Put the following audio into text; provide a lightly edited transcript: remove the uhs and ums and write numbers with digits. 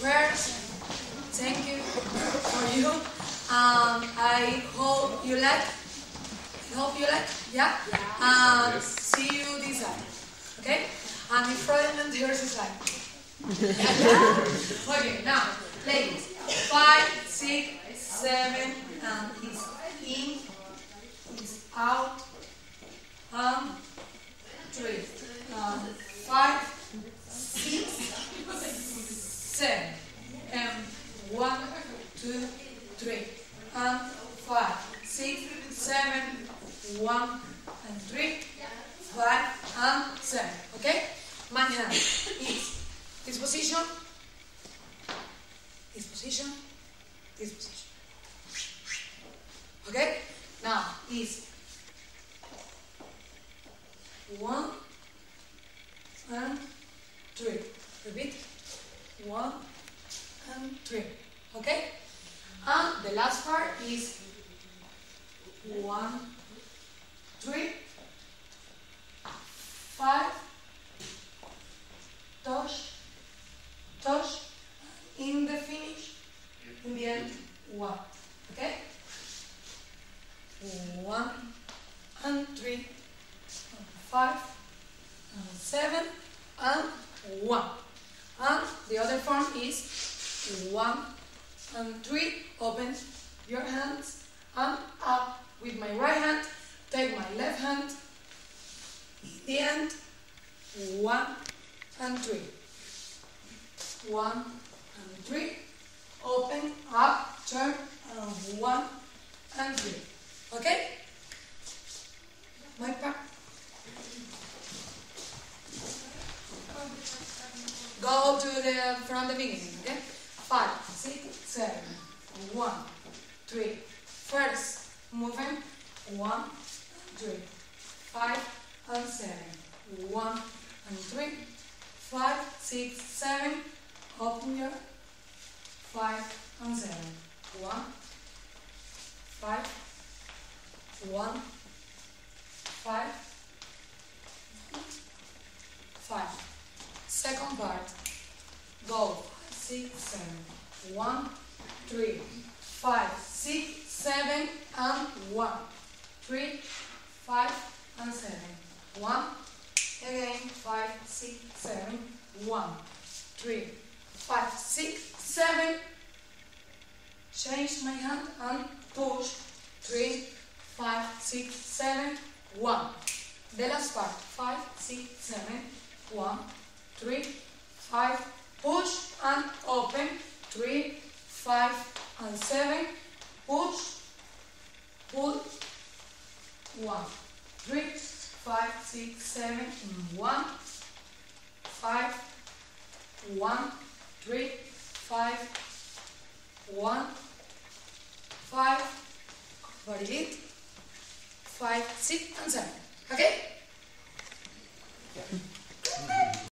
First, thank you for you. I hope you like. Yeah? Yes. See you this side. Okay? And the front and the other side. Okay, now, ladies. 5, 6, 7, and is in, is out, and 3. 5, 6, 7, and 1, 2, 3, and 5, 6, 7, 1, and 3, 5, and 7. Okay? My hand is this position, this position, this position. Okay? Now is 1 and 3. Repeat. 1 and 3. Okay? And the last part is 1, 3, 5, touch, touch, in the finish, in the end, 1. Okay? 1 and 3, and 5, and 7, and 1. And the other form is 1 and 3, open your hands, and up with my right hand, take my left hand, in the end, 1 and 3. 1 and 3, open, up, turn, and 1 and 3. Okay? My part. Go to from the beginning, okay? 5, 6, 7, 1, 3. First, moving, 1, 3, 5, and 7, 1, and 3, 5, 6, 7, open your 5 and 7, 1, 5, 1, 5, 5. Second part, go 6, 7, 1, 3, 5, 6, 7, and 1, 3, 5, and 7, 1, again 5, 6, 7, 1, 3, 5, 6, 7, change my hand and push 3, 5, 6, 7, 1. The last part, 5, 6, 7, 1, 3, 5, push and open, 3, 5, and 7, push, pull, 1, 3, 5, 6, 7, and 1, 5, 1, 3, 5, 1, 5, very good, 5, 6, and 7. Okay? Yeah.